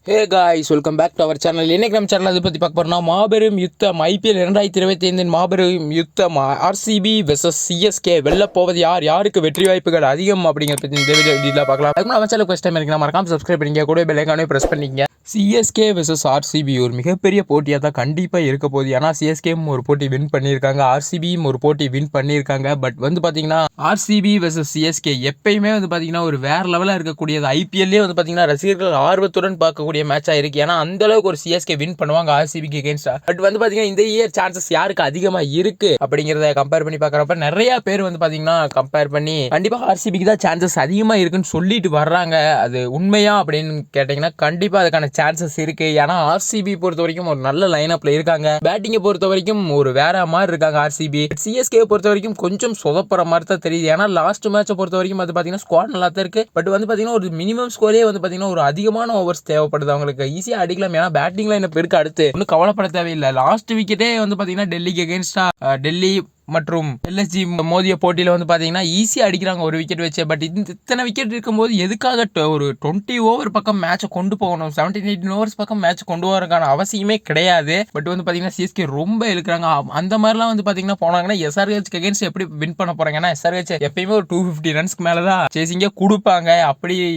Hey guys, welcome back to our channel. இன்னைக்கு நம்ம channel அதை பற்றி பார்க்க போகிறோம்னா மாபெரும் யுத்தம் ஐபிஎல் 2025 மாபெரும் யுத்தம் ஆர்சிபி வெர்சஸ் சிஎஸ்கே வெல்ல போவது யாருக்கு வெற்றி வாய்ப்புகள் அதிகம் அப்படிங்கிற பற்றி இந்த வீடியோவில் பார்க்கலாம். அதுக்கு நம்ம சேனல் ஃபர்ஸ்ட் டைம் இருக்குன்னா மறக்காம சப்ஸ்கிரைப் பண்ணிங்க, கூட பெல் ஐகானை பிரஸ் பண்ணிங்க. சிஎஸ்கே வெர்சஸ் ஆர்சிபி ஒரு மிகப்பெரிய போட்டியாக தான் கண்டிப்பாக இருக்க போகுது. ஏன்னா சிஎஸ்கேவும் ஒரு போட்டி வின் பண்ணியிருக்காங்க, ஆர்சிபியும் ஒரு போட்டி வின் பண்ணியிருக்காங்க. பட் பார்த்தீங்கன்னா ஆர்சிபி வெர்சஸ் சிஎஸ்கே எப்பயுமே பார்த்தீங்கன்னா ஒரு வேற லெவலாக இருக்கக்கூடியது. ஐபிஎல்லே பார்த்தீங்கன்னா ரசிகர்கள் ஆர்வத்துடன் பார்க்கக்கூடிய மேட்சாக இருக்குது. ஏன்னா அந்த அளவுக்கு ஒரு சிஎஸ்கே வின் பண்ணுவாங்க ஆர்சிபிக்கு எகென்ஸ்டா. பட் பார்த்தீங்கன்னா இந்த இயர் சான்சஸ் யாருக்கு அதிகமாக இருக்கு அப்படிங்கிறத கம்பேர் பண்ணி பார்க்குறப்ப நிறைய பேர் பார்த்தீங்கன்னா கம்பேர் பண்ணி கண்டிப்பாக ஆர்சிபிக்கு தான் சான்சஸ் அதிகமாக இருக்குன்னு சொல்லிட்டு வர்றாங்க. அது உண்மையா அப்படின்னு கேட்டிங்கன்னா கண்டிப்பாக அதுக்கான சான்சஸ் இருக்கு. ஏன்னா ஆர்சிபி பொறுத்த வரைக்கும் ஒரு நல்ல லைனப்ல இருக்காங்க. பேட்டிங்கை பொறுத்த வரைக்கும் ஒரு வேற மாதிரி இருக்காங்க ஆர்சிபி. சிஎஸ்கே பொறுத்த வரைக்கும் கொஞ்சம் சொதப்புற மாதிரி தான் தெரியுது. ஏன்னா லாஸ்ட் மேட்சை பொறுத்த வரைக்கும் பார்த்தீங்கன்னா ஸ்குவாட் நல்லா தான் இருக்கு. பட் பார்த்தீங்கன்னா ஒரு மினிமம் ஸ்கோரே பார்த்தீங்கன்னா ஒரு அதிகமான ஓவர்ஸ் தேவைப்படுது. அவங்களுக்கு ஈஸியாக அடிக்கலாம். ஏன்னா பேட்டிங் லைனப் இருக்கு. அடுத்து ஒன்றும் கவலைப்பட தேவையில்லை. லாஸ்ட் விக்கெட்டே பார்த்தீங்கன்னா டெல்லிக்கு எகென்ஸ்டா டெல்லி மற்றும் எல்எஸ்ஜி மோதிய போட்டியில் பார்த்தீங்கன்னா ஈஸியாக அடிக்கிறாங்க ஒரு விக்கெட் வச்சு. பட் இத்தனை விக்கெட் இருக்கும்போது எதுக்காக ஒரு 20 ஓவர் பக்கம் மேட்சை கொண்டு போகணும், 17-18 ஓவர்ஸ் பக்கம் மேட்ச் கொண்டு வரதுக்கான அவசியமே கிடையாது. பட் பார்த்தீங்கன்னா சிஎஸ்கே ரொம்ப இழுக்கிறாங்க. அந்த மாதிரிலாம் பார்த்தீங்கன்னா போனாங்கன்னா எஸ்ஆர்ஹெச்க்கு அகேன்ஸ்ட் எப்படி வின் பண்ண போறாங்க? ஏன்னா எஸ்ஆர்ஹெச் எப்பயுமே ஒரு 250 ரன்ஸ்க்கு மேலே தான் சேசிங்கே கொடுப்பாங்க.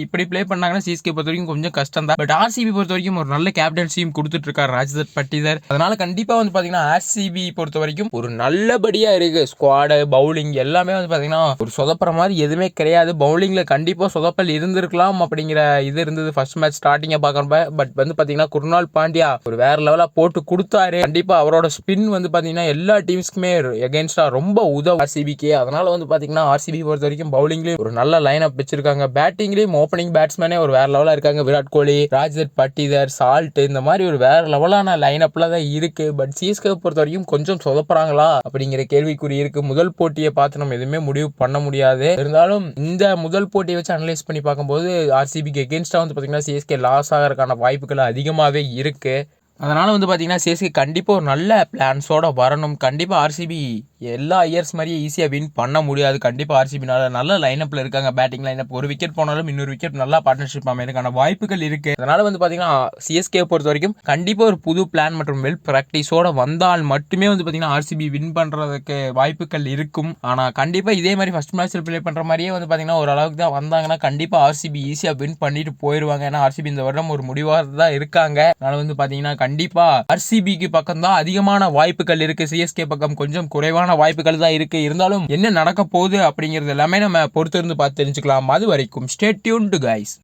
இப்படி பிளே பண்ணாங்கன்னா சிஎஸ்கே பொறுத்த வரைக்கும் கொஞ்சம் கஷ்டம் தான். பட் ஆர்சிபி பொறுத்த வரைக்கும் ஒரு நல்ல கேப்டன்சியும் கொடுத்துட்டு இருக்காரு ராஜ்தர் பட்டிதர். அதனால கண்டிப்பாக பார்த்தீங்கன்னா ஆர்சிபி பொறுத்த வரைக்கும் ஒரு நல்லபடியாக இருக்கு. ஸ்குவாடு பவுலிங் எல்லாமே பார்த்தீங்கன்னா ஒரு சொதப்புற மாதிரி எதுவுமே கிடையாது. பவுலிங்ல கண்டிப்பா சொதப்பல் இருந்திருக்கலாம் அப்படிங்கிற இது இருந்தது ஃபர்ஸ்ட் மேட்ச் ஸ்டார்டிங்கா பார்க்கறப்ப. பட் பார்த்தீங்கன்னா குருநாள் பாண்டியா ஒரு வேற லெவலா போட்டு கொடுத்தாரு. கண்டிப்பா அவரோட ஸ்பின் பார்த்தீங்கன்னா எல்லா டீம்ஸ்க்குமே எகென்ஸ்டா ரொம்ப உதவும் ஆர்சிபிக்கு. அதனால பார்த்தீங்கன்னா ஆர்சிபி பொறுத்த வரைக்கும் பவுலிங்லயும் ஒரு நல்ல லைன் அப் வச்சிருக்காங்க. பேட்டிங்லயும் ஓப்பனிங் பேட்ஸ்மேனே ஒரு வேற லெவலா இருக்காங்க. விராட் கோலி, ராஜ்தர் பட்டிதர், சால்ட் இந்த மாதிரி ஒரு வேற லெவலான லைன் அப்ல தான் இருக்கு. பட் சிஎஸ்கே பொறுத்த வரைக்கும் கொஞ்சம் சொதப்புறாங்களா அப்படிங்கிற கேள்விக்குறி இருக்கு. முதல் போட்டியை பார்த்து நம்ம எதுவுமே முடிவு பண்ண முடியாது. இருந்தாலும் இந்த முதல் போட்டியை வச்சு அனலைஸ் பண்ணி பார்க்கும்போது ஆர்சிபிக்கு எகென்ஸ்டா பார்த்தீங்கன்னா சிஎஸ்கே லாஸ் ஆகிறதுக்கான வாய்ப்புகள் அதிகமாகவே இருக்கு. அதனால பார்த்தீங்கன்னா சிஎஸ்கே கண்டிப்பாக ஒரு நல்ல பிளான்ஸோட வரணும். கண்டிப்பாக ஆர்சிபி எல்லா இயர்ஸ் மாதிரியே ஈஸியாக வின் பண்ண முடியாது. கண்டிப்பாக ஆர்சிபி நல்ல லைனப்பில் இருக்காங்க. பேட்டிங் லைனப் ஒரு விக்கெட் போனாலும் இன்னொரு விக்கெட் நல்லா பார்ட்னர்ஷிப் அமைறதுக்கான வாய்ப்புகள் இருக்கு. அதனால பார்த்தீங்கன்னா சிஎஸ்கே பொறுத்த வரைக்கும் கண்டிப்பாக ஒரு புது பிளான் மற்றும் வெல் ப்ராக்டிஸோட வந்தால் மட்டுமே பார்த்தீங்கன்னா ஆர்சிபி வின் பண்ணுறதுக்கு வாய்ப்புகள் இருக்கும். ஆனால் கண்டிப்பாக இதே மாதிரி ஃபர்ஸ்ட் மேட்ச்சில் ப்ளே பண்ணுற மாதிரியே பார்த்தீங்கன்னா ஓரளவுக்கு தான் வந்தாங்கன்னா கண்டிப்பாக ஆர்சிபி ஈஸியாக வின் பண்ணிட்டு போயிடுவாங்க. ஏன்னா ஆர்சிபி இந்த வருடம் ஒரு முடிவாக தான் இருக்காங்க. அதனால பார்த்தீங்கன்னா கண்டிப்பா ஆர்சிபிக்கு பக்கம் தான் அதிகமான வாய்ப்புகள் இருக்கு. சிஎஸ்கே பக்கம் கொஞ்சம் குறைவான வாய்ப்புகள் தான் இருக்கு. இருந்தாலும் என்ன நடக்க போகுது அப்படிங்கிறது எல்லாமே நம்ம பொறுத்திருந்து பார்த்து தெரிஞ்சுக்கலாம். அது வரைக்கும் ஸ்டே டியூன்டு கைஸ்.